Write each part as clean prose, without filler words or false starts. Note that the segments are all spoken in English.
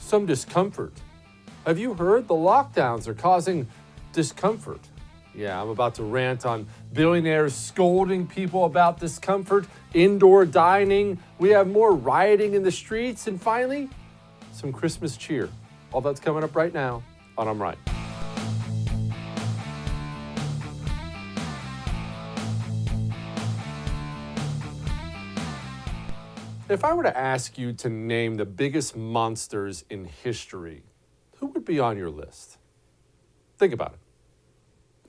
some discomfort. Have you heard the lockdowns are causing discomfort? Yeah, I'm about to rant on billionaires scolding people about discomfort, indoor dining. We have more rioting in the streets, and finally, some Christmas cheer. All that's coming up right now on I'm Right. If I were to ask you to name the biggest monsters in history, who would be on your list? Think about it.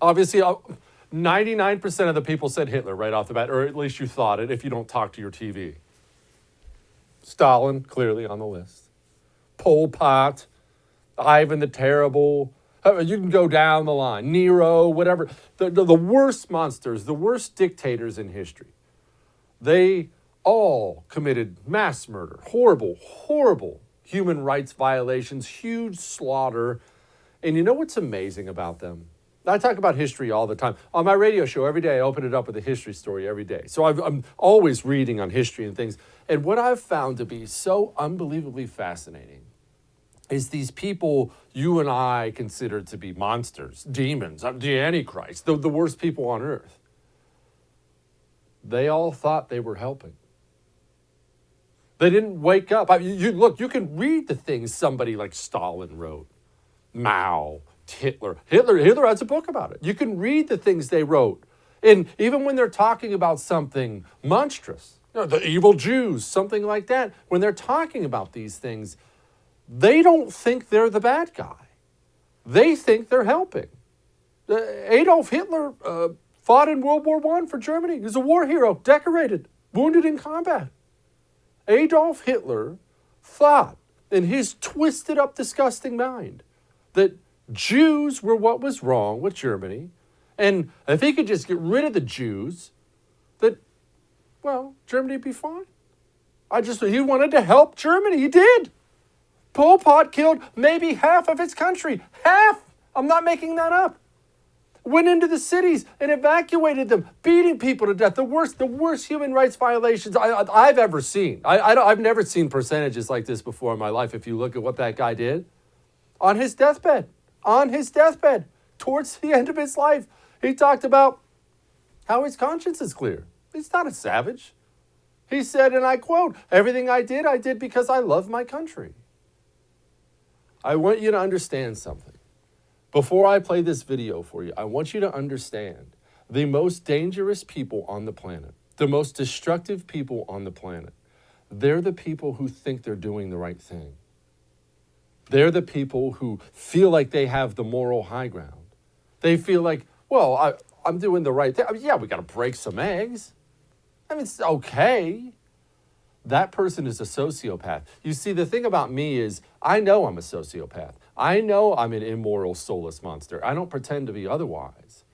Obviously, 99% of the people said Hitler right off the bat, or at least you thought it if you don't talk to your TV. Stalin, clearly on the list. Pol Pot, Ivan the Terrible. You can go down the line. Nero, whatever. The worst monsters, the worst dictators in history. They all committed mass murder, horrible, horrible human rights violations, huge slaughter. And you know what's amazing about them? I talk about history all the time. On my radio show, every day I open it up with a history story every day. So I'm always reading on history and things. And what I've found to be so unbelievably fascinating is these people you and I consider to be monsters, demons, the Antichrist, the worst people on earth. They all thought they were helping. They didn't wake up. You can read the things somebody like Stalin wrote, Mao, Hitler has a book about it. You can read the things they wrote. And even when they're talking about something monstrous, the evil Jews, something like that, when they're talking about these things, they don't think they're the bad guy. They think they're helping. Adolf Hitler fought in World War I for Germany. He was a war hero, decorated, wounded in combat. Adolf Hitler thought in his twisted up, disgusting mind that Jews were what was wrong with Germany. And if he could just get rid of the Jews, that, well, Germany would be fine. He wanted to help Germany. He did. Pol Pot killed maybe half of his country. Half. I'm not making that up. Went into the cities and evacuated them, beating people to death. The worst human rights violations I've ever seen. I've never seen percentages like this before in my life. If you look at what that guy did on his deathbed, towards the end of his life, he talked about how his conscience is clear. He's not a savage. He said, and I quote, "Everything I did because I love my country." I want you to understand something. Before I play this video for you, I want you to understand the most dangerous people on the planet, the most destructive people on the planet, they're the people who think they're doing the right thing. They're the people who feel like they have the moral high ground. They feel like, well, I'm doing the right thing. Yeah, we got to break some eggs. It's okay. That person is a sociopath. You see, the thing about me is I know I'm a sociopath. I know I'm an immoral, soulless monster. I don't pretend to be otherwise.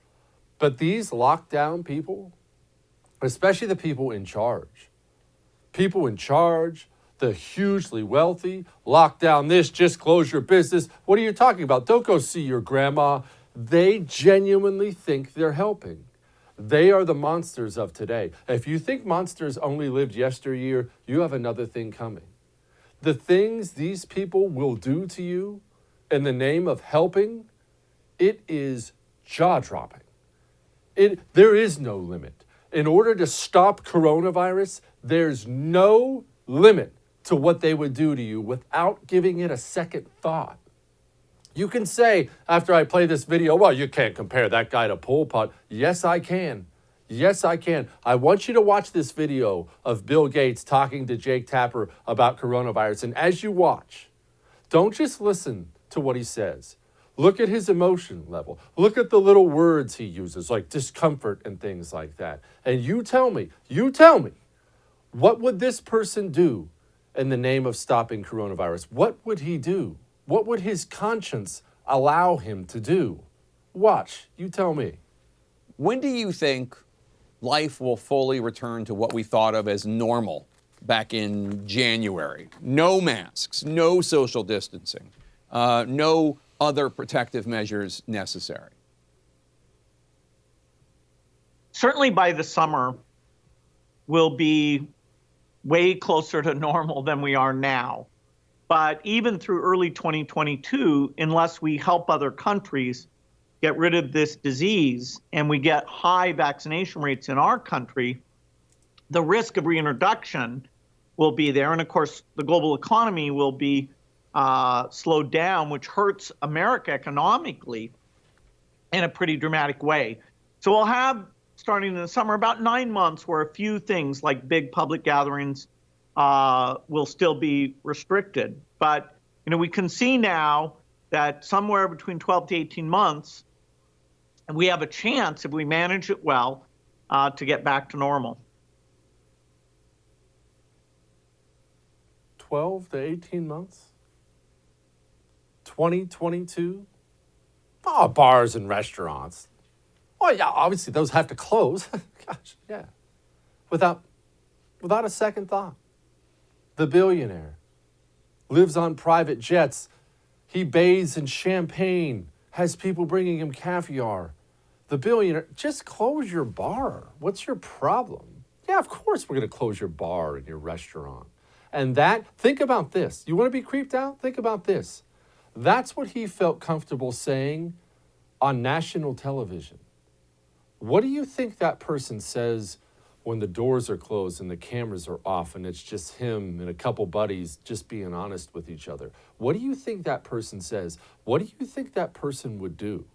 But these lockdown people, especially the people in charge, the hugely wealthy, lock down this, just close your business. What are you talking about? Don't go see your grandma. They genuinely think they're helping. They are the monsters of today. If you think monsters only lived yesteryear, you have another thing coming. The things these people will do to you in the name of helping, it is jaw-dropping. There is no limit. In order to stop coronavirus, there's no limit to what they would do to you without giving it a second thought. You can say, after I play this video, well, you can't compare that guy to Pol Pot. Yes, I can. Yes, I can. I want you to watch this video of Bill Gates talking to Jake Tapper about coronavirus. And as you watch, don't just listen to what he says. Look at his emotion level. Look at the little words he uses, like discomfort and things like that. And you tell me, what would this person do in the name of stopping coronavirus? What would he do? What would his conscience allow him to do? Watch, you tell me. When do you think life will fully return to what we thought of as normal back in January? No masks, no social distancing, no other protective measures necessary. Certainly by the summer, we'll be way closer to normal than we are now. But even through early 2022, unless we help other countries get rid of this disease and we get high vaccination rates in our country, the risk of reintroduction will be there. And of course, the global economy will be slowed down, which hurts America economically in a pretty dramatic way. So we'll have, starting in the summer, about 9 months where a few things like big public gatherings will still be restricted. But we can see now that somewhere between 12 to 18 months, we have a chance, if we manage it well, to get back to normal. 12 to 18 months? 2022? Oh, bars and restaurants. Oh, yeah, obviously those have to close. Gosh, yeah. Without a second thought. The billionaire lives on private jets. He bathes in champagne, has people bringing him caviar. The billionaire, just close your bar. What's your problem? Yeah, of course we're going to close your bar and your restaurant. And think about this. You want to be creeped out? Think about this. That's what he felt comfortable saying on national television. What do you think that person says when the doors are closed and the cameras are off and it's just him and a couple buddies just being honest with each other? What do you think that person says? What do you think that person would do?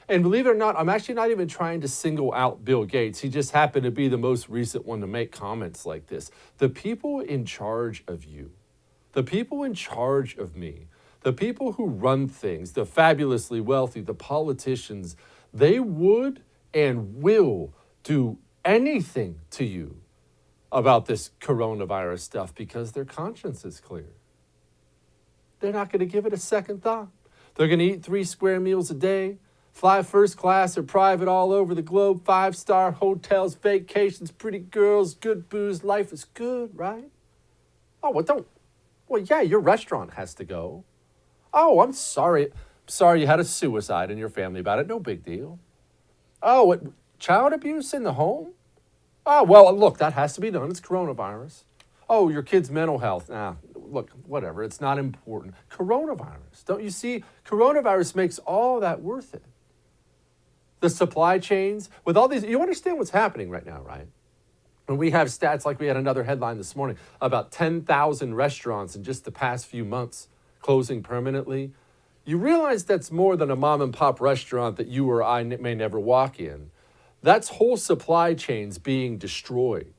And believe it or not, I'm actually not even trying to single out Bill Gates. He just happened to be the most recent one to make comments like this. The people in charge of you, the people in charge of me, the people who run things, the fabulously wealthy, the politicians, they would and will do anything to you about this coronavirus stuff because their conscience is clear. They're not going to give it a second thought. They're going to eat 3 square meals a day, fly first class or private all over the globe, 5-star hotels, vacations, pretty girls, good booze. Life is good, right? Oh, well, yeah, your restaurant has to go. Oh, I'm sorry. Sorry you had a suicide in your family about it. No big deal. Oh, child abuse in the home? Oh, well, look, that has to be done. It's coronavirus. Oh, your kid's mental health. Look, whatever. It's not important. Coronavirus. Don't you see? Coronavirus makes all that worth it. The supply chains, with all these, you understand what's happening right now, right? When we have stats like we had another headline this morning about 10,000 restaurants in just the past few months closing permanently. You realize that's more than a mom and pop restaurant that you or I may never walk in. That's whole supply chains being destroyed.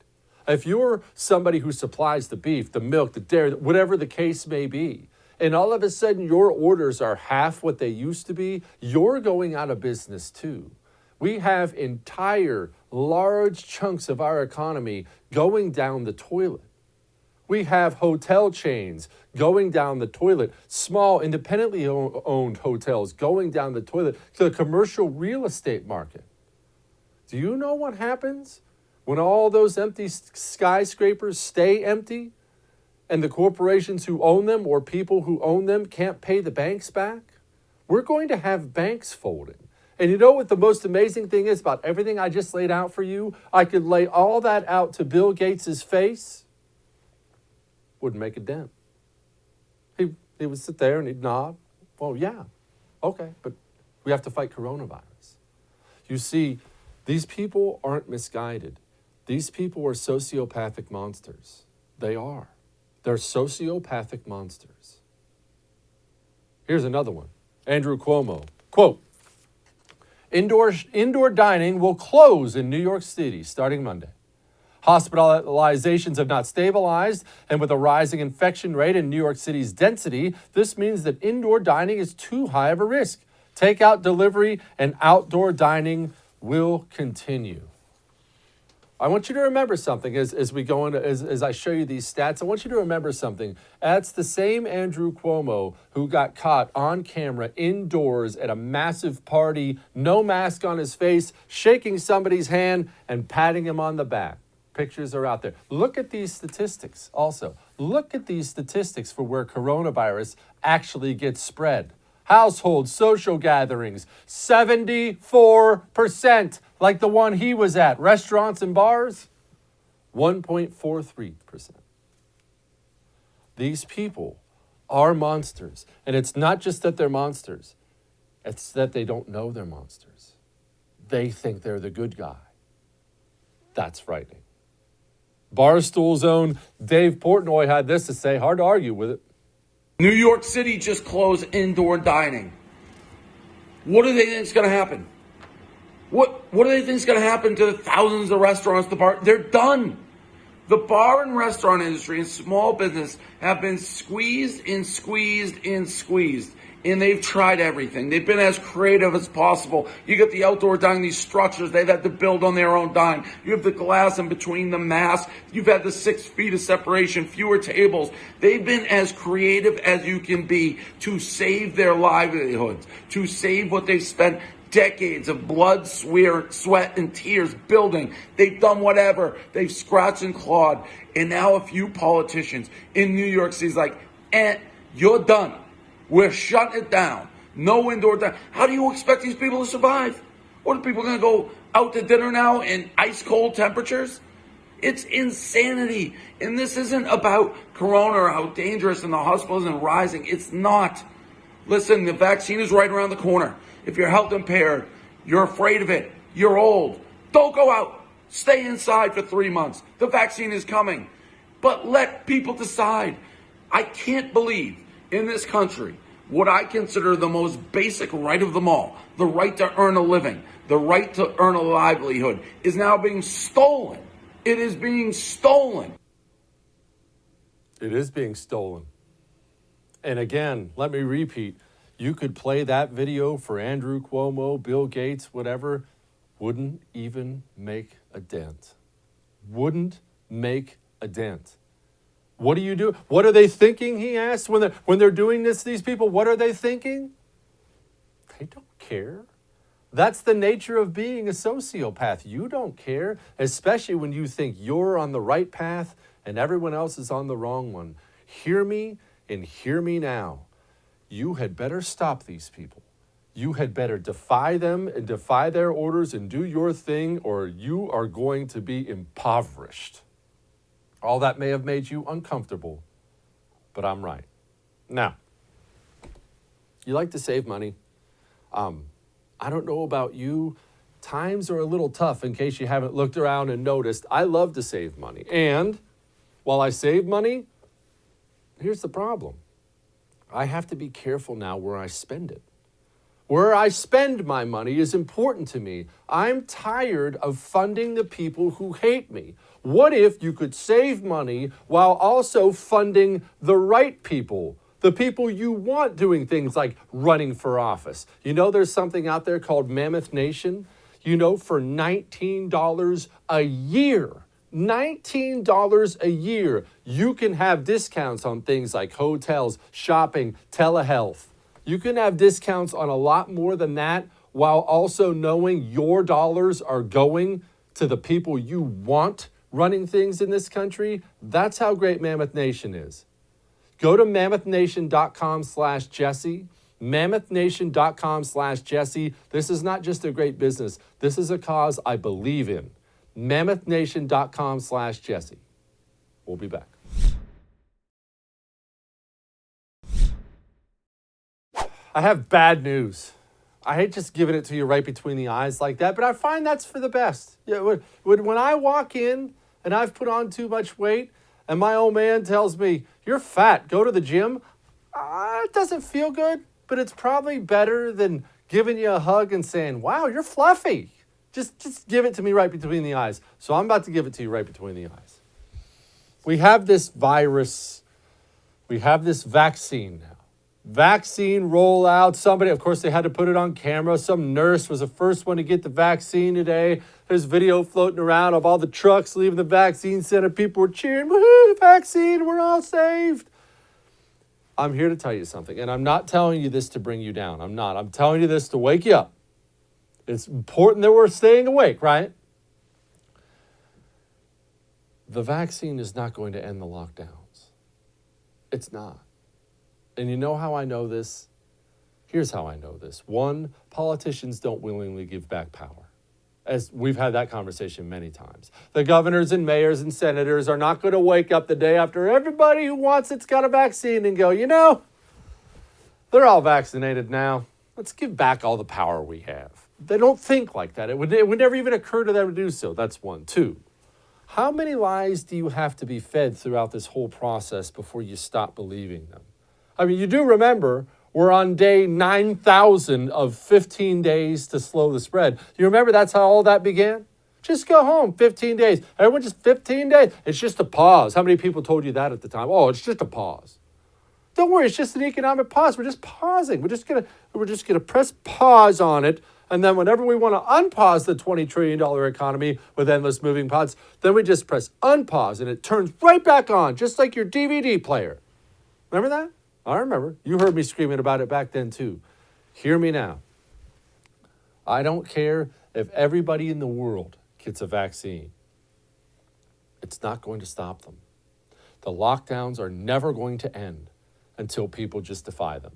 If you're somebody who supplies the beef, the milk, the dairy, whatever the case may be, and all of a sudden your orders are half what they used to be, you're going out of business too. We have entire large chunks of our economy going down the toilet. We have hotel chains going down the toilet, small independently owned hotels going down the toilet to the commercial real estate market. Do you know what happens when all those empty skyscrapers stay empty and the corporations who own them or people who own them can't pay the banks back? We're going to have banks folding. And you know what the most amazing thing is about everything I just laid out for you? I could lay all that out to Bill Gates' face. Wouldn't make a dent. He would sit there and he'd nod. Well, yeah, okay, but we have to fight coronavirus. You see, these people aren't misguided. These people are sociopathic monsters. They are. They're sociopathic monsters. Here's another one. Andrew Cuomo, quote, Indoor dining will close in New York City starting Monday. Hospitalizations have not stabilized, and with a rising infection rate in New York City's density, this means that indoor dining is too high of a risk. Takeout, delivery, and outdoor dining will continue. I want you to remember something as we go into, as I show you these stats. I want you to remember something. That's the same Andrew Cuomo who got caught on camera indoors at a massive party, no mask on his face, shaking somebody's hand and patting him on the back. Pictures are out there. Look at these statistics also. Look at these statistics for where coronavirus actually gets spread. Household social gatherings, 74%, like the one he was at. Restaurants and bars, 1.43%. These people are monsters. And it's not just that they're monsters. It's that they don't know they're monsters. They think they're the good guy. That's frightening. Barstool's own Dave Portnoy had this to say. Hard to argue with it. New York City just closed indoor dining. What do they think is going to happen? What do they think is going to happen to the thousands of restaurants, the bar? They're done. The bar and restaurant industry and small business have been squeezed and squeezed and squeezed. And they've tried everything. They've been as creative as possible. You get the outdoor dining, these structures they've had to build on their own dime. You have the glass in between the masks. You've had the 6 feet of separation, fewer tables. They've been as creative as you can be to save their livelihoods, to save what they've spent decades of blood, sweat, and tears building. They've done whatever. They've scratched and clawed. And now a few politicians in New York City's like, you're done. We're shutting it down. No indoor dining. How do you expect these people to survive? What are people going to go out to dinner now in ice cold temperatures? It's insanity. And this isn't about corona or how dangerous and the hospital isn't rising. It's not. Listen, the vaccine is right around the corner. If you're health impaired, you're afraid of it, you're old, don't go out. Stay inside for 3 months. The vaccine is coming. But let people decide. I can't believe in this country what I consider the most basic right of them all, the right to earn a living, the right to earn a livelihood, is now being stolen. It is being stolen. It is being stolen. And again, let me repeat, you could play that video for Andrew Cuomo, Bill Gates, whatever, wouldn't even make a dent. Wouldn't make a dent. What do you do? What are they thinking, he asked, when they're doing this, these people, what are they thinking? They don't care. That's the nature of being a sociopath. You don't care, especially when you think you're on the right path and everyone else is on the wrong one. Hear me and hear me now. You had better stop these people. You had better defy them and defy their orders and do your thing, or you are going to be impoverished. All that may have made you uncomfortable, but I'm right. Now, you like to save money. I don't know about you. Times are a little tough, in case you haven't looked around and noticed. I love to save money. And while I save money, here's the problem. I have to be careful now where I spend it. Where I spend my money is important to me. I'm tired of funding the people who hate me. What if you could save money while also funding the right people? The people you want doing things like running for office. You know, there's something out there called Mammoth Nation. You know, for $19 a year, $19 a year, you can have discounts on things like hotels, shopping, telehealth. You can have discounts on a lot more than that while also knowing your dollars are going to the people you want running things in this country. That's how great Mammoth Nation is. Go to mammothnation.com/Jesse. mammothnation.com/Jesse. This is not just a great business. This is a cause I believe in. mammothnation.com/Jesse. We'll be back. I have bad news. I hate just giving it to you right between the eyes like that, but I find that's for the best. Yeah, when I walk in and I've put on too much weight and my old man tells me, "You're fat, go to the gym," it doesn't feel good, but it's probably better than giving you a hug and saying, "Wow, you're fluffy." Just give it to me right between the eyes. So I'm about to give it to you right between the eyes. We have this virus. We have this vaccine now. Vaccine rollout. Somebody, of course, they had to put it on camera. Some nurse was the first one to get the vaccine today. There's video floating around of all the trucks leaving the vaccine center. People were cheering, "Woohoo, vaccine, we're all saved." I'm here to tell you something, and I'm not telling you this to bring you down. I'm not. I'm telling you this to wake you up. It's important that we're staying awake, right? The vaccine is not going to end the lockdowns. It's not. And you know how I know this? Here's how I know this. One, politicians don't willingly give back power. As we've had that conversation many times. The governors and mayors and senators are not going to wake up the day after everybody who wants it's got a vaccine and go, you know, they're all vaccinated now. Let's give back all the power we have. They don't think like that. It would never even occur to them to do so. That's one. Two, how many lies do you have to be fed throughout this whole process before you stop believing them? I mean, you do remember we're on day 9,000 of 15 days to slow the spread. You remember that's how all that began? Just go home, 15 days. Everyone just 15 days. It's just a pause. How many people told you that at the time? Oh, it's just a pause. Don't worry, it's just an economic pause. We're just pausing. We're just gonna press pause on it. And then whenever we want to unpause the $20 trillion economy with endless moving parts, then we just press unpause and it turns right back on, just like your DVD player. Remember that? I remember. You heard me screaming about it back then too. Hear me now. I don't care if everybody in the world gets a vaccine. It's not going to stop them. The lockdowns are never going to end until people just defy them.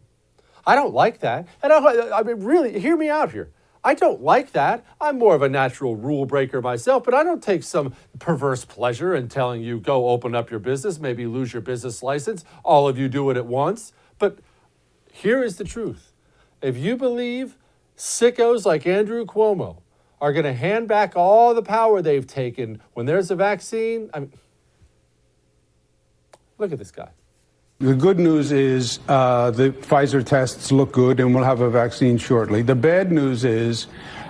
I don't like that. And I mean, really, hear me out here. I don't like that. I'm more of a natural rule breaker myself, but I don't take some perverse pleasure in telling you, go open up your business, maybe lose your business license. All of you do it at once. But here is the truth. If you believe sickos like Andrew Cuomo are going to hand back all the power they've taken when there's a vaccine, I mean, look at this guy. The good news is the Pfizer tests look good and we'll have a vaccine shortly. The bad news is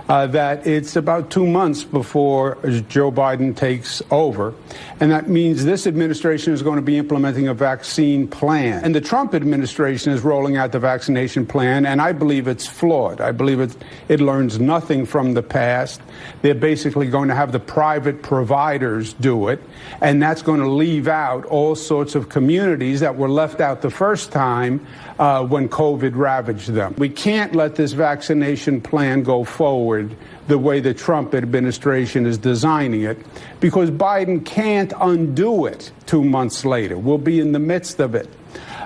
that it's about 2 months before Joe Biden takes over. And that means this administration is going to be implementing a vaccine plan. And the Trump administration is rolling out the vaccination plan, and I believe it's flawed. I believe it learns nothing from the past. They're basically going to have the private providers do it, and that's going to leave out all sorts of communities that were left out the first time when COVID ravaged them. We can't let this vaccination plan go forward the way the Trump administration is designing it, because Biden can't undo it 2 months later. We'll be in the midst of it.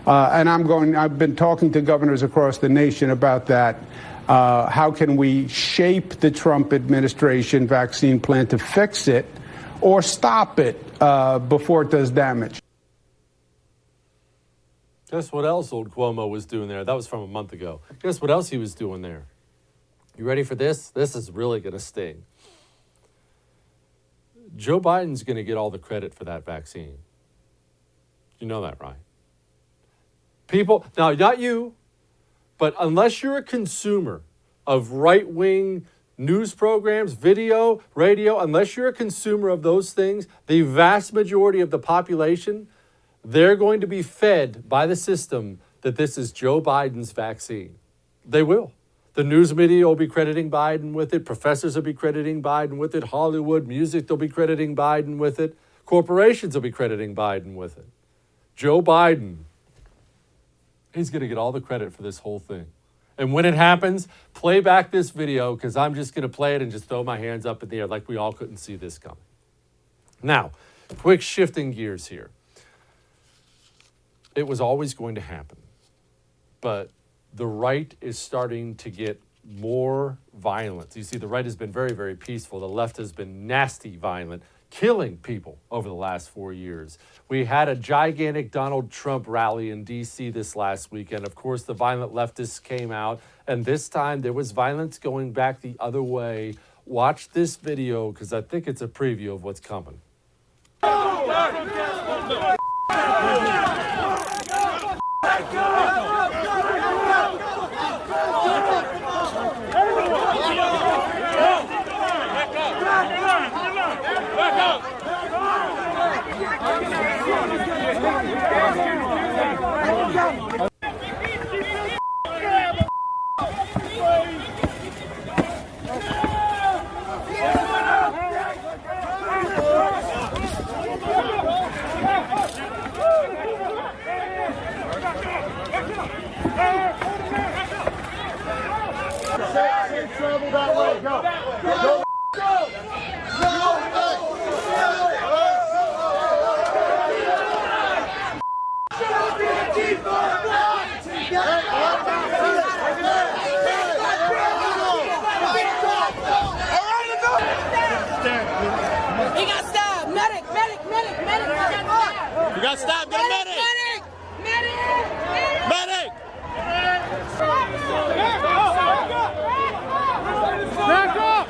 And I've been talking to governors across the nation about that. How can we shape the Trump administration vaccine plan to fix it or stop it before it does damage? Guess what else old Cuomo was doing there? That was from a month ago. Guess what else he was doing there? You ready for this? This is really going to sting. Joe Biden's going to get all the credit for that vaccine. You know that, right? People, now not you, but unless you're a consumer of right-wing news programs, video, radio, unless you're a consumer of those things, the vast majority of the population, they're going to be fed by the system that this is Joe Biden's vaccine. They will. The news media will be crediting Biden with it. Professors will be crediting Biden with it. Hollywood, music, they'll be crediting Biden with it. Corporations will be crediting Biden with it. Joe Biden, he's going to get all the credit for this whole thing. And when it happens, play back this video, because I'm just going to play it and just throw my hands up in the air like we all couldn't see this coming. Now, quick shifting gears here. It was always going to happen, but the right is starting to get more violent. You see, the right has been very, very peaceful. The left has been nasty, violent, killing people over the last 4 years. We had a gigantic Donald Trump rally in D.C. this last weekend. Of course, the violent leftists came out, and this time there was violence going back the other way. Watch this video, because I think it's a preview of what's coming. Travel that way. Go. Go. Now stop. Get medic. Medic. Medic. Back up.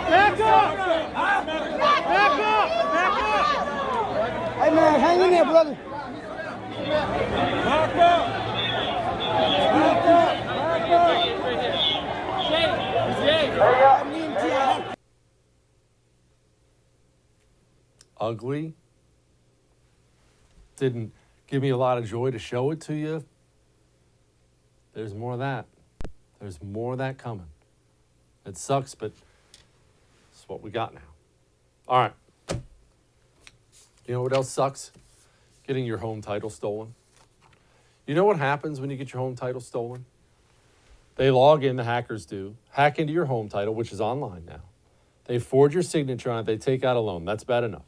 Back up. Back up. Back up. Hey man, hang in there, brother. Back up. Back up. Back up. Ugly. Didn't give me a lot of joy to show it to you. There's more of that. There's more of that coming. It sucks, but it's what we got now. All right. You know what else sucks? Getting your home title stolen. You know what happens when you get your home title stolen? They log in, the hackers do, hack into your home title, which is online now. They forge your signature on it. They take out a loan. That's bad enough.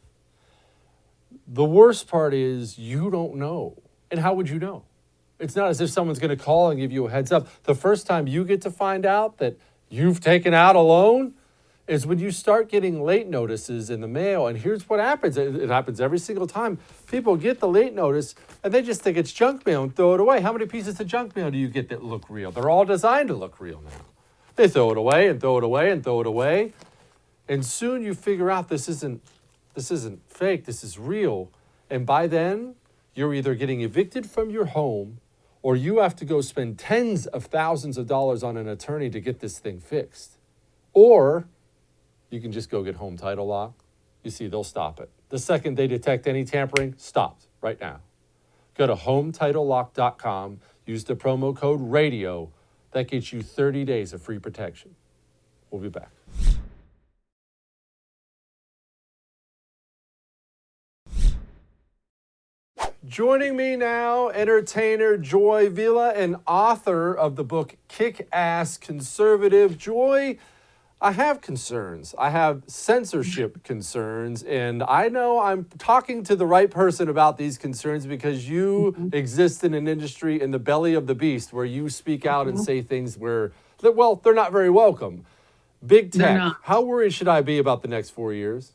The worst part is you don't know. And how would you know? It's not as if someone's going to call and give you a heads up. The first time you get to find out that you've taken out a loan is when you start getting late notices in the mail. And here's what happens. It happens every single time. People get the late notice and they just think it's junk mail and throw it away. How many pieces of junk mail do you get that look real? They're all designed to look real now. They throw it away and throw it away and throw it away. And soon you figure out this isn't fake, this is real. And by then, you're either getting evicted from your home or you have to go spend tens of thousands of dollars on an attorney to get this thing fixed. Or you can just go get home title lock. You see, they'll stop it. The second they detect any tampering, stopped right now. Go to HomeTitleLock.com, use the promo code RADIO. That gets you 30 days of free protection. We'll be back. Joining me now, entertainer Joy Villa and author of the book Kick-Ass Conservative. Joy, I have concerns. I have censorship concerns, and I know I'm talking to the right person about these concerns because you exist in an industry in the belly of the beast where you speak out and say things where, well, they're not very welcome. Big tech, how worried should I be about the next 4 years?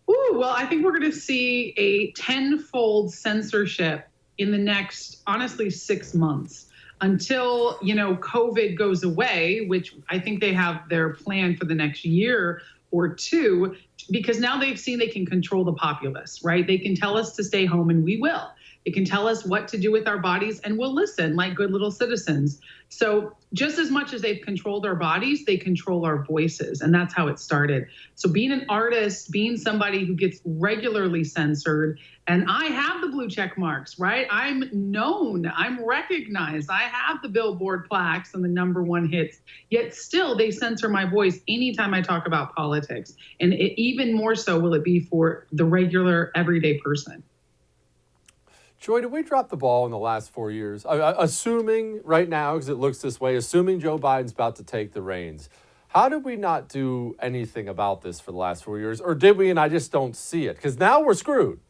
Ooh, well, I think we're going to see a tenfold censorship in the next, honestly, 6 months until, COVID goes away, which I think they have their plan for the next year or two, because now they've seen they can control the populace, right? They can tell us to stay home and we will. It can tell us what to do with our bodies and we'll listen like good little citizens. So just as much as they've controlled our bodies, they control our voices. And that's how it started. So being an artist, being somebody who gets regularly censored, and I have the blue check marks, right? I'm known, I'm recognized. I have the Billboard plaques and the #1 hits, yet still they censor my voice anytime I talk about politics. And even more so will it be for the regular everyday person. Joy, did we drop the ball in the last 4 years? Assuming right now, because it looks this way, assuming Joe Biden's about to take the reins, how did we not do anything about this for the last 4 years? Or did we and I just don't see it? Because now we're screwed.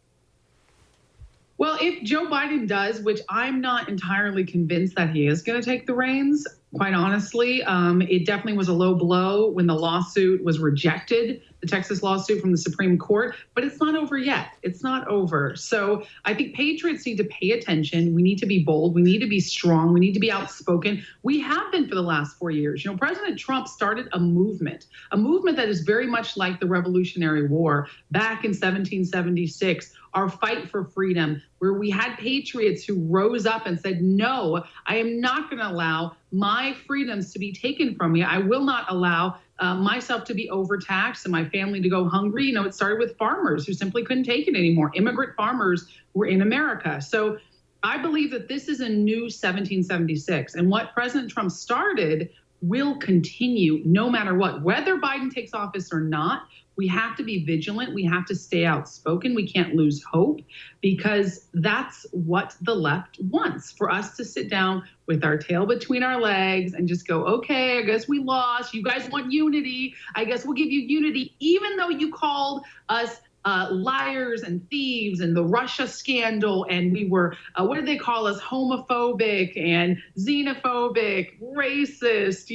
Well, if Joe Biden does, which I'm not entirely convinced that he is going to take the reins, quite honestly, it definitely was a low blow when the lawsuit was rejected, the Texas lawsuit from the Supreme Court, but it's not over yet. It's not over. So I think patriots need to pay attention. We need to be bold. We need to be strong. We need to be outspoken. We have been for the last 4 years. President Trump started a movement that is very much like the Revolutionary War back in 1776. Our fight for freedom, where we had patriots who rose up and said, no, I am not going to allow my freedoms to be taken from me. I will not allow myself to be overtaxed and my family to go hungry. It started with farmers who simply couldn't take it anymore. Immigrant farmers were in America. So I believe that this is a new 1776. And what President Trump started will continue no matter what. Whether Biden takes office or not, we have to be vigilant. We have to stay outspoken. We can't lose hope because that's what the left wants, for us to sit down with our tail between our legs and just go, okay, I guess we lost. You guys want unity. I guess we'll give you unity, even though you called us liars and thieves and the Russia scandal. And we were, what did they call us? Homophobic and xenophobic, racist,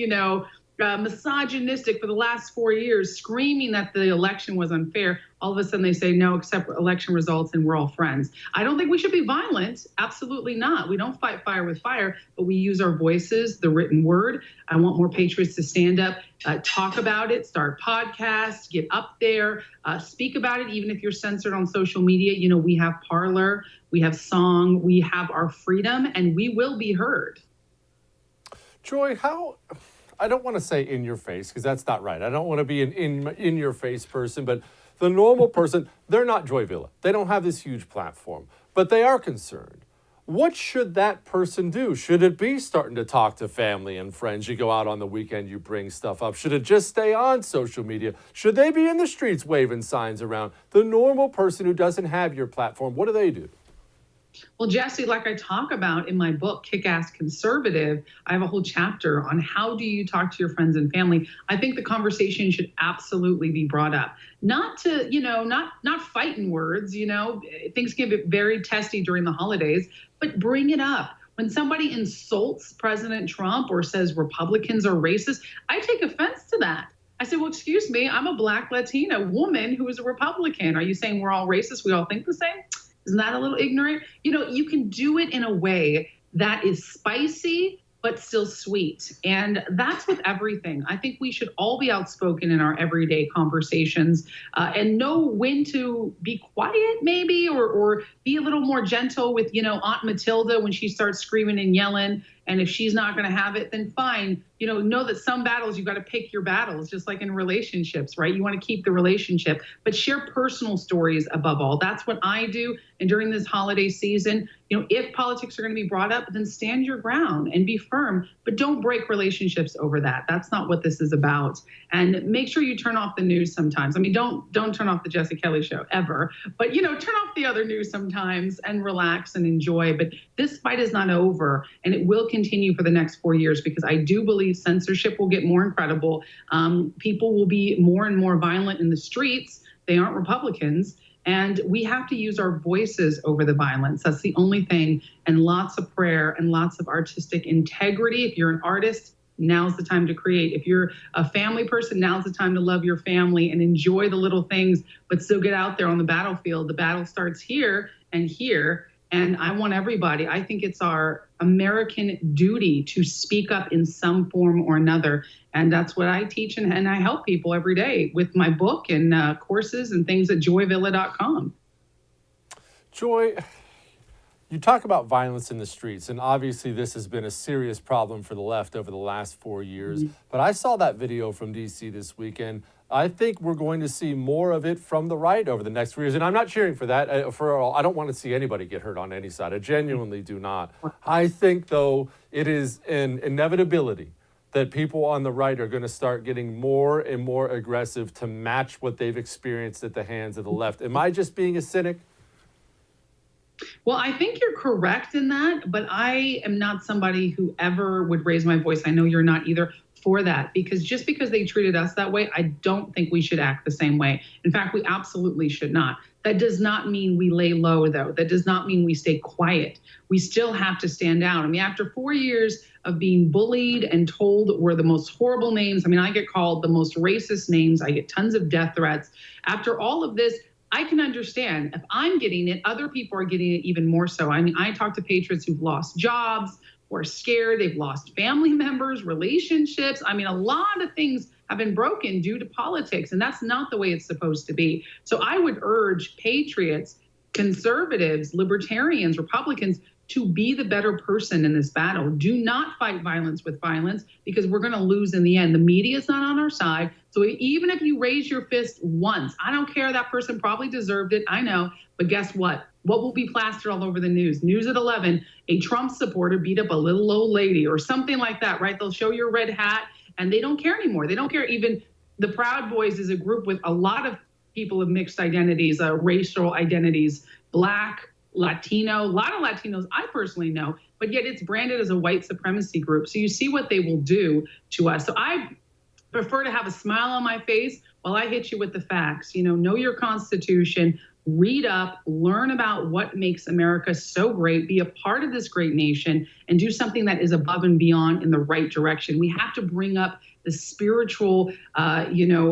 misogynistic for the last 4 years, screaming that the election was unfair. All of a sudden they say, no, accept election results and we're all friends. I don't think we should be violent. Absolutely not. We don't fight fire with fire, but we use our voices, the written word. I want more patriots to stand up, talk about it, start podcasts, get up there, speak about it, even if you're censored on social media. You know, we have Parler, we have Song, we have our freedom, and we will be heard. Joy, I don't want to say in your face, because that's not right. I don't want to be an in your face person, but the normal person, they're not Joy Villa. They don't have this huge platform, but they are concerned. What should that person do? Should it be starting to talk to family and friends? You go out on the weekend, you bring stuff up. Should it just stay on social media? Should they be in the streets waving signs around? The normal person who doesn't have your platform, what do they do? Well, Jesse, like I talk about in my book, Kick-Ass Conservative, I have a whole chapter on how do you talk to your friends and family. I think the conversation should absolutely be brought up. Not to, not fighting words, things can get very testy during the holidays, but bring it up. When somebody insults President Trump or says Republicans are racist, I take offense to that. I say, well, excuse me, I'm a Black Latina woman who is a Republican. Are you saying we're all racist? We all think the same? Isn't that a little ignorant? You can do it in a way that is spicy, but still sweet. And that's with everything. I think we should all be outspoken in our everyday conversations and know when to be quiet maybe, or be a little more gentle with, Aunt Matilda when she starts screaming and yelling. And if she's not going to have it, then fine. Know that some battles, you've got to pick your battles, just like in relationships, right? You want to keep the relationship, but share personal stories above all. That's what I do. And during this holiday season, if politics are going to be brought up, then stand your ground and be firm, but don't break relationships over that. That's not what this is about. And make sure you turn off the news sometimes. I mean, don't turn off the Jesse Kelly show ever, but turn off the other news sometimes and relax and enjoy. But this fight is not over, and it will continue for the next 4 years, because I do believe censorship will get more incredible. People will be more and more violent in the streets. They aren't Republicans. And we have to use our voices over the violence. That's the only thing. And lots of prayer and lots of artistic integrity. If you're an artist, now's the time to create. If you're a family person, now's the time to love your family and enjoy the little things, but still get out there on the battlefield. The battle starts here and here. And I want everybody, I think it's our American duty to speak up in some form or another. And that's what I teach and I help people every day with my book and courses and things at joyvilla.com. Joy, you talk about violence in the streets, and obviously this has been a serious problem for the left over the last 4 years. But I saw that video from D.C. this weekend. I think we're going to see more of it from the right over the next 4 years. And I'm not cheering for that. I don't want to see anybody get hurt on any side. I genuinely do not. I think, though, it is an inevitability that people on the right are going to start getting more and more aggressive to match what they've experienced at the hands of the left. Am I just being a cynic? Well, I think you're correct in that, but I am not somebody who ever would raise my voice. I know you're not either for that, because just because they treated us that way, I don't think we should act the same way. In fact, we absolutely should not. That does not mean we lay low, though. That does not mean we stay quiet. We still have to stand out. I mean, after 4 years of being bullied and told we're the most horrible names, I mean, I get called the most racist names. I get tons of death threats. After all of this, I can understand if I'm getting it, other people are getting it even more so. I mean, I talk to patriots who've lost jobs, who are scared, they've lost family members, relationships. I mean, a lot of things have been broken due to politics, and that's not the way it's supposed to be. So I would urge patriots, conservatives, libertarians, Republicans to be the better person in this battle. Do not fight violence with violence, because we're going to lose in the end. The media is not on our side. So even if you raise your fist once, I don't care, that person probably deserved it, I know, but guess what? What will be plastered all over the news? News at 11, a Trump supporter beat up a little old lady or something like that, right? They'll show your red hat and they don't care anymore. They don't care. Even the Proud Boys is a group with a lot of people of mixed identities, racial identities, Black, Latino, a lot of Latinos I personally know, but yet it's branded as a white supremacy group. So you see what they will do to us. So I prefer to have a smile on my face while I hit you with the facts. Know your Constitution, read up, learn about what makes America so great, be a part of this great nation, and do something that is above and beyond in the right direction. We have to bring up the spiritual,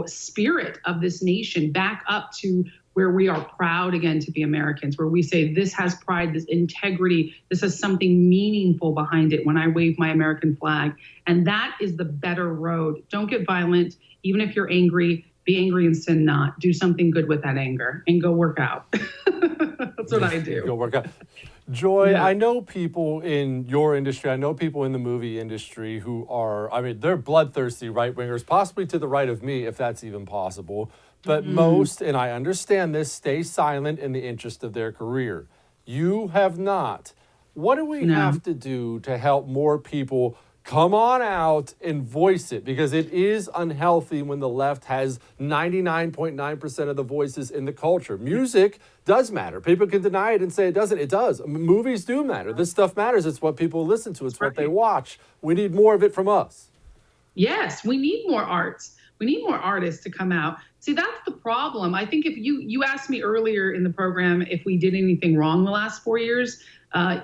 spirit of this nation back up to where we are proud again to be Americans, where we say this has pride, this integrity, this has something meaningful behind it when I wave my American flag. And that is the better road. Don't get violent. Even if you're angry, be angry and sin not. Do something good with that anger and go work out. That's what I do. Go work out. Joy, Yeah. I know people in your industry, I know people in the movie industry who are, they're bloodthirsty right-wingers, possibly to the right of me, if that's even possible. But most, and I understand this, stay silent in the interest of their career. You have not. What do we have to do to help more people come on out and voice it? Because it is unhealthy when the left has 99.9% of the voices in the culture. Music does matter. People can deny it and say it doesn't. It does. Movies do matter. This stuff matters. It's what people listen to. It's what they watch. We need more of it from us. Yes, we need more arts. We need more artists to come out. See, that's the problem. I think if you asked me earlier in the program if we did anything wrong the last 4 years,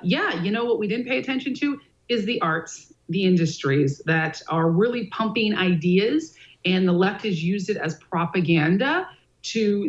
you know what we didn't pay attention to is the arts, the industries that are really pumping ideas, and the left has used it as propaganda to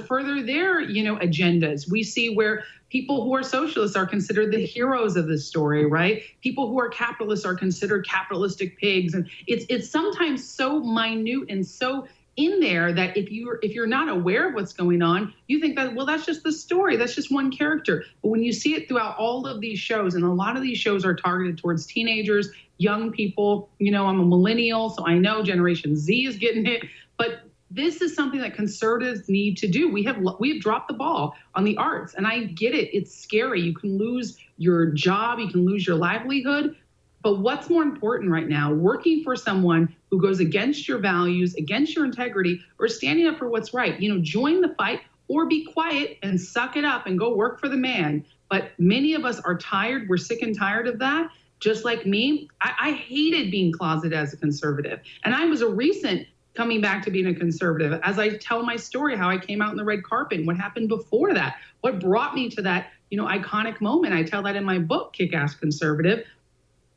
further their agendas. We see where people who are socialists are considered the heroes of this story, right? People who are capitalists are considered capitalistic pigs, and it's sometimes so minute and so in there that if you're not aware of what's going on, you think that, well, that's just the story, that's just one character. But when you see it throughout all of these shows, and a lot of these shows are targeted towards teenagers, young people, I'm a millennial, so I know Generation Z is getting it, but this is something that conservatives need to do. We have dropped the ball on the arts, and I get it. It's scary. You can lose your job, you can lose your livelihood. But what's more important right now, working for someone who goes against your values, against your integrity, or standing up for what's right? Join the fight or be quiet and suck it up and go work for the man. But many of us are tired. We're sick and tired of that. Just like me, I hated being closeted as a conservative. And I was a recent coming back to being a conservative. As I tell my story, how I came out on the red carpet and what happened before that, what brought me to that, iconic moment. I tell that in my book, Kick-Ass Conservative.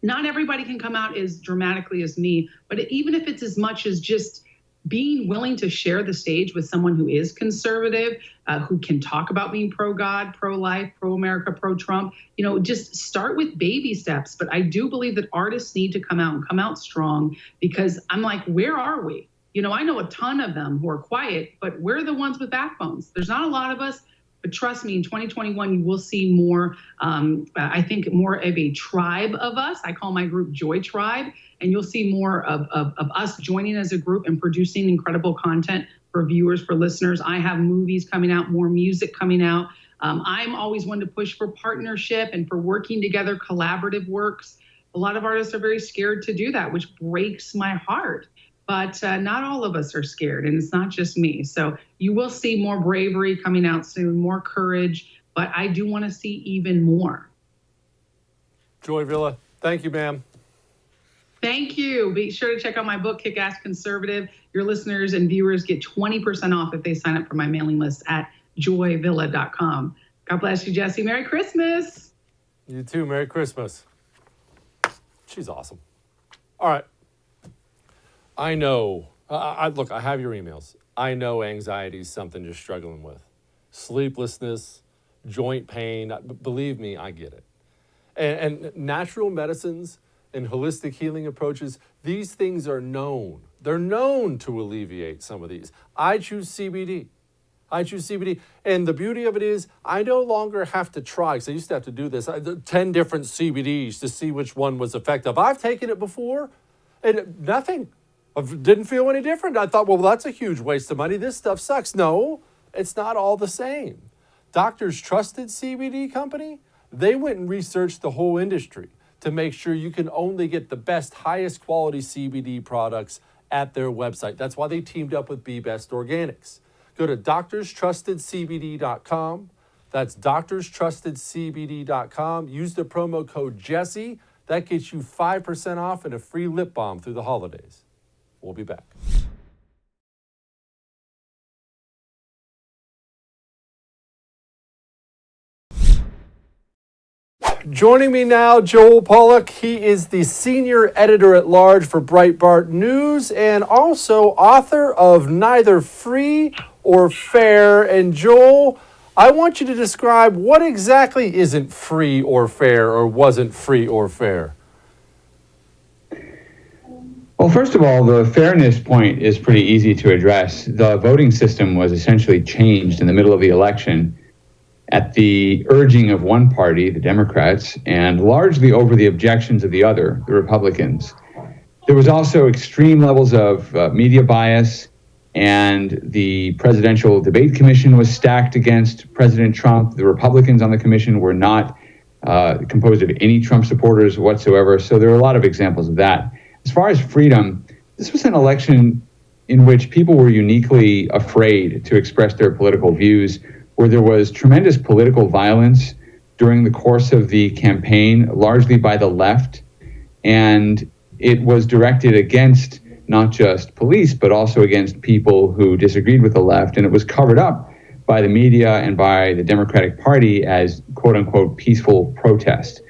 Not everybody can come out as dramatically as me, but even if it's as much as just being willing to share the stage with someone who is conservative, who can talk about being pro-God, pro-life, pro-America, pro-Trump, just start with baby steps. But I do believe that artists need to come out and come out strong, because I'm like, where are we? I know a ton of them who are quiet, but we're the ones with backbones. There's not a lot of us, but trust me, in 2021, you will see more, I think more of a tribe of us. I call my group Joy Tribe, and you'll see more of us joining as a group and producing incredible content for viewers, for listeners. I have movies coming out, more music coming out. I'm always one to push for partnership and for working together, collaborative works. A lot of artists are very scared to do that, which breaks my heart. But not all of us are scared, and it's not just me. So you will see more bravery coming out soon, more courage, but I do want to see even more. Joy Villa, thank you, ma'am. Thank you. Be sure to check out my book, Kick-Ass Conservative. Your listeners and viewers get 20% off if they sign up for my mailing list at joyvilla.com. God bless you, Jesse. Merry Christmas. You too. Merry Christmas. She's awesome. All right. I know, look, I have your emails. I know anxiety is something you're struggling with. Sleeplessness, joint pain, believe me, I get it. And natural medicines and holistic healing approaches, these things are known. They're known to alleviate some of these. I choose CBD. And the beauty of it is I no longer have to try, because I used to have to do this, 10 different CBDs to see which one was effective. I've taken it before, and nothing. I didn't feel any different. I thought, well, that's a huge waste of money. This stuff sucks. No, it's not all the same. Doctors Trusted CBD Company, they went and researched the whole industry to make sure you can only get the best, highest quality CBD products at their website. That's why they teamed up with Be Best Organics. Go to doctorstrustedcbd.com. That's doctorstrustedcbd.com. Use the promo code Jesse. That gets you 5% off and a free lip balm through the holidays. We'll be back. Joining me now, Joel Pollack. He is the senior editor-at-large for Breitbart News and also author of Neither Free or Fair. And Joel, I want you to describe what exactly isn't free or fair or wasn't free or fair. Well, first of all, the fairness point is pretty easy to address. The voting system was essentially changed in the middle of the election at the urging of one party, the Democrats, and largely over the objections of the other, the Republicans. There was also extreme levels of media bias, and the Presidential Debate Commission was stacked against President Trump. The Republicans on the commission were not composed of any Trump supporters whatsoever, so there are a lot of examples of that. As far as freedom, this was an election in which people were uniquely afraid to express their political views, where there was tremendous political violence during the course of the campaign, largely by the left. And it was directed against not just police, but also against people who disagreed with the left. And it was covered up by the media and by the Democratic Party as quote unquote peaceful protest.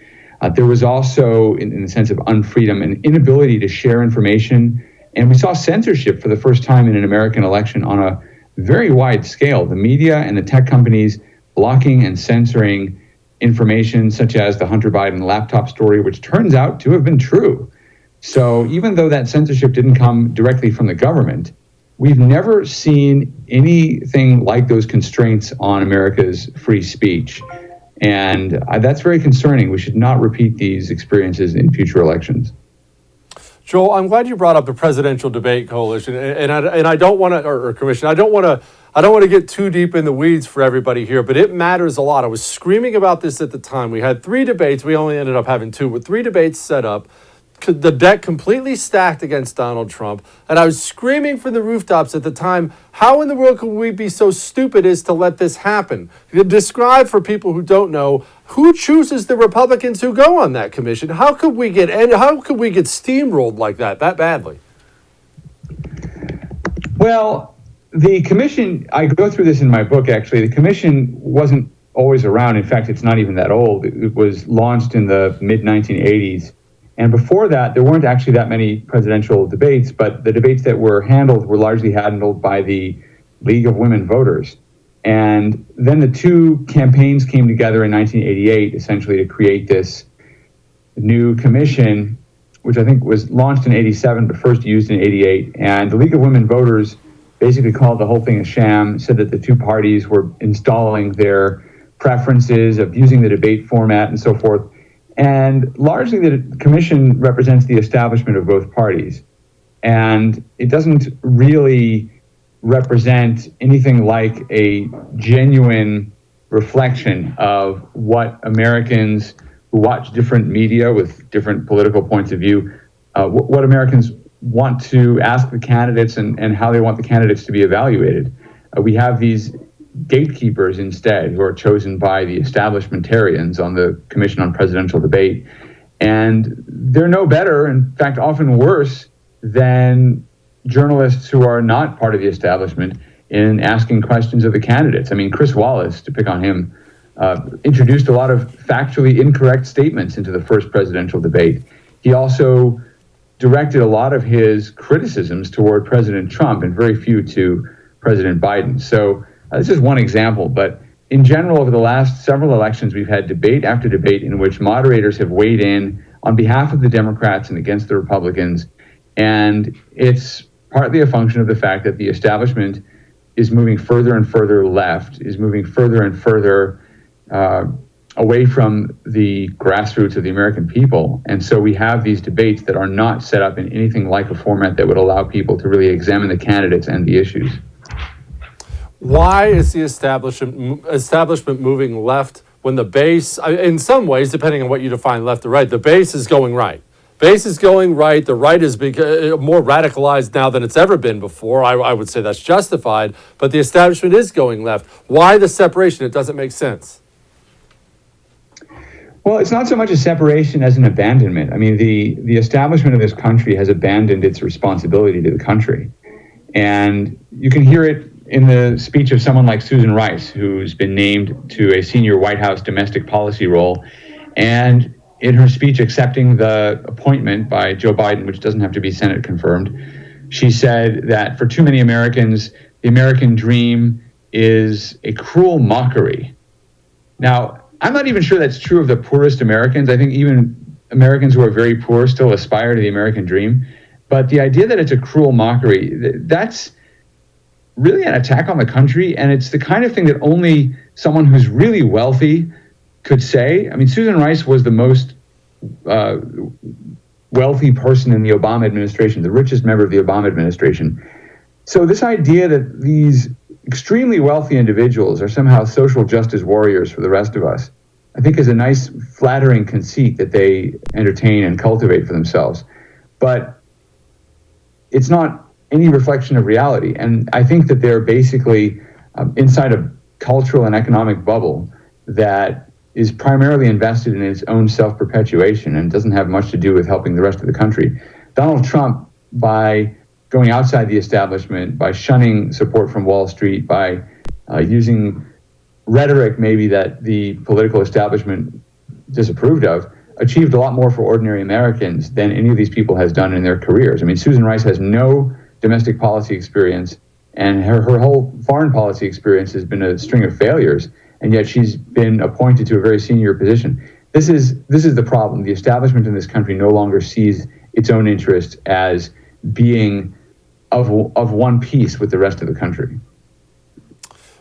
There was also, in the sense of unfreedom, an inability to share information. And we saw censorship for the first time in an American election on a very wide scale. The media and the tech companies blocking and censoring information such as the Hunter Biden laptop story, which turns out to have been true. So even though that censorship didn't come directly from the government, we've never seen anything like those constraints on America's free speech. And that's very concerning. We should not repeat these experiences in future elections. Joel, I'm glad you brought up the Presidential Debate Coalition, and I don't want to, or commission. I don't want to get too deep in the weeds for everybody here, but it matters a lot. I was screaming about this at the time. We had 3 debates. We only ended up having 2, but 3 debates set up. The deck completely stacked against Donald Trump, and I was screaming from the rooftops at the time, how in the world could we be so stupid as to let this happen? Describe for people who don't know, who chooses the Republicans who go on that commission? How could we get steamrolled like that badly? Well, the commission, I go through this in my book, actually. The commission wasn't always around. In fact, it's not even that old. It was launched in the mid-1980s. And before that, there weren't actually that many presidential debates, but the debates that were handled were largely handled by the League of Women Voters. And then the 2 campaigns came together in 1988, essentially to create this new commission, which I think was launched in 87, but first used in 88. And the League of Women Voters basically called the whole thing a sham, said that the 2 parties were installing their preferences of using the debate format and so forth. And largely the commission represents the establishment of both parties. And it doesn't really represent anything like a genuine reflection of what Americans who watch different media with different political points of view, what Americans want to ask the candidates and how they want the candidates to be evaluated. We have these gatekeepers instead who are chosen by the establishmentarians on the Commission on Presidential Debate. And they're no better, in fact, often worse than journalists who are not part of the establishment in asking questions of the candidates. I mean, Chris Wallace, to pick on him, introduced a lot of factually incorrect statements into the first presidential debate. He also directed a lot of his criticisms toward President Trump and very few to President Biden. So this is one example, but in general, over the last several elections, we've had debate after debate in which moderators have weighed in on behalf of the Democrats and against the Republicans. And it's partly a function of the fact that the establishment is moving further and further left, is moving further and further away from the grassroots of the American people. And so we have these debates that are not set up in anything like a format that would allow people to really examine the candidates and the issues. Why is the establishment moving left when the base, in some ways, depending on what you define left or right, the base is going right? Base is going right. The right is more radicalized now than it's ever been before. I would say that's justified, but the establishment is going left. Why the separation? It doesn't make sense. Well, it's not so much a separation as an abandonment. I mean, the establishment of this country has abandoned its responsibility to the country. And you can hear it in the speech of someone like Susan Rice, who's been named to a senior White House domestic policy role. And in her speech accepting the appointment by Joe Biden, which doesn't have to be Senate confirmed, she said that for too many Americans, the American dream is a cruel mockery. Now, I'm not even sure that's true of the poorest Americans. I think even Americans who are very poor still aspire to the American dream. But the idea that it's a cruel mockery, that's really an attack on the country. And it's the kind of thing that only someone who's really wealthy could say. I mean, Susan Rice was the most wealthy person in the Obama administration, the richest member of the Obama administration. So this idea that these extremely wealthy individuals are somehow social justice warriors for the rest of us, I think is a nice, flattering conceit that they entertain and cultivate for themselves. But it's not any reflection of reality. And I think that they're basically inside a cultural and economic bubble that is primarily invested in its own self-perpetuation and doesn't have much to do with helping the rest of the country. Donald Trump, by going outside the establishment, by shunning support from Wall Street, by using rhetoric maybe that the political establishment disapproved of, achieved a lot more for ordinary Americans than any of these people has done in their careers. I mean, Susan Rice has no domestic policy experience, and her whole foreign policy experience has been a string of failures, and yet she's been appointed to a very senior position. This is the problem. The establishment in this country no longer sees its own interest as being of one piece with the rest of the country.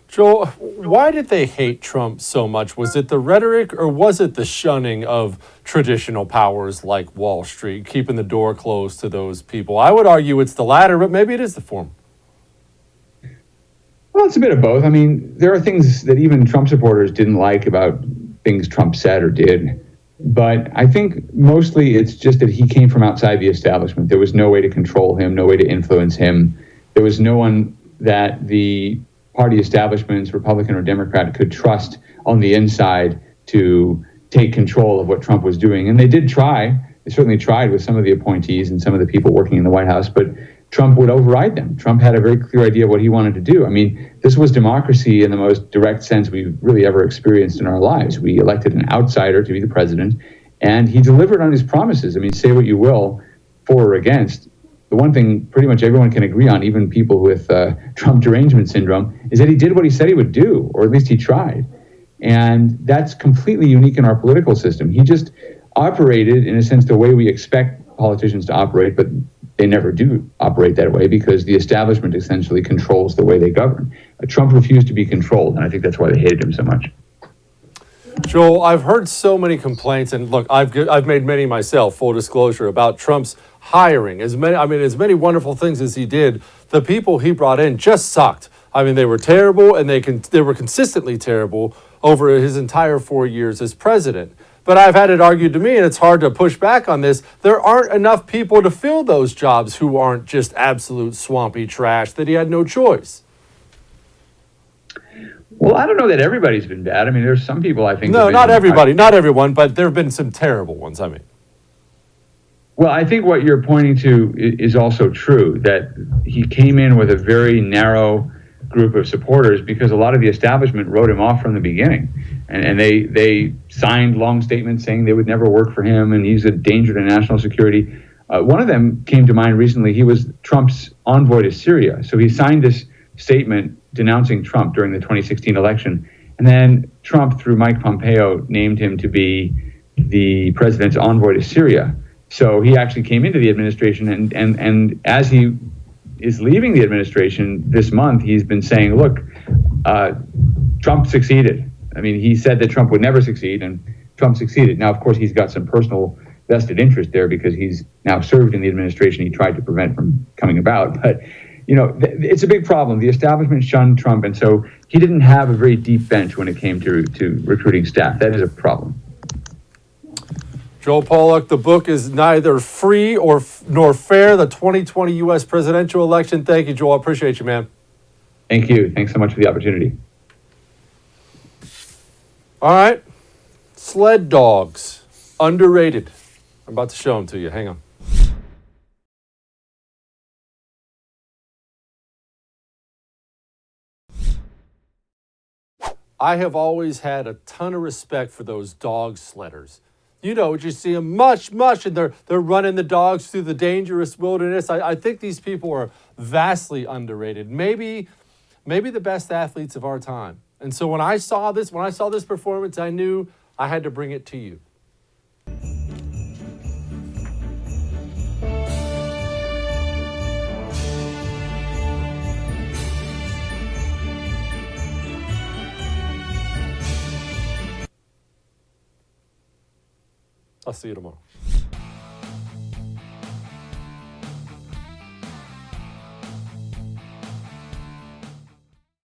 Joel, why did they hate Trump so much? Was it the rhetoric, or was it the shunning of traditional powers like Wall Street, keeping the door closed to those people? I would argue it's the latter, but maybe it is the former. Well, it's a bit of both. I mean, there are things that even Trump supporters didn't like about things Trump said or did. But I think mostly it's just that he came from outside the establishment. There was no way to control him, no way to influence him. There was no one that the party establishments, Republican or Democrat, could trust on the inside to take control of what Trump was doing. And they did try. They certainly tried with some of the appointees and some of the people working in the White House, but Trump would override them. Trump had a very clear idea of what he wanted to do. I mean, this was democracy in the most direct sense we've really ever experienced in our lives. We elected an outsider to be the president, and he delivered on his promises. I mean, say what you will, for or against, the one thing pretty much everyone can agree on, even people with Trump derangement syndrome, is that he did what he said he would do, or at least he tried. And that's completely unique in our political system. He just operated, in a sense, the way we expect politicians to operate, but they never do operate that way because the establishment essentially controls the way they govern. Trump refused to be controlled, and I think that's why they hated him so much. Joel, I've heard so many complaints, and look, I've made many myself, full disclosure, about Trump's hiring. As many wonderful things as he did, the people he brought in just sucked. I mean, they were terrible, and they were consistently terrible over his entire 4 years as president. But I've had it argued to me, and it's hard to push back on this, there aren't enough people to fill those jobs who aren't just absolute swampy trash, that he had no choice. Well, I don't know that everybody's been bad. I mean, there's some people I think... No, not everybody, not everyone, but there have been some terrible ones, I mean. Well, I think what you're pointing to is also true, that he came in with a very narrow group of supporters because a lot of the establishment wrote him off from the beginning. And they signed long statements saying they would never work for him and he's a danger to national security. One of them came to mind recently. He was Trump's envoy to Syria. So he signed this statement denouncing Trump during the 2016 election. And then Trump, through Mike Pompeo, named him to be the president's envoy to Syria. So he actually came into the administration, and as he is leaving the administration this month, he's been saying, look, Trump succeeded. I mean, he said that Trump would never succeed, and Trump succeeded. Now, of course, he's got some personal vested interest there because he's now served in the administration he tried to prevent from coming about. But, you know, it's a big problem. The establishment shunned Trump, and so he didn't have a very deep bench when it came to recruiting staff. That is a problem. Joel Pollack, the book is Neither Free nor Fair, the 2020 U.S. presidential election. Thank you, Joel. I appreciate you, man. Thank you. Thanks so much for the opportunity. All right. Sled dogs. Underrated. I'm about to show them to you. Hang on. I have always had a ton of respect for those dog sledders. You know, you see them much, and they're running the dogs through the dangerous wilderness. I think these people are vastly underrated. Maybe the best athletes of our time. And so when I saw this performance, I knew I had to bring it to you. I'll see you tomorrow.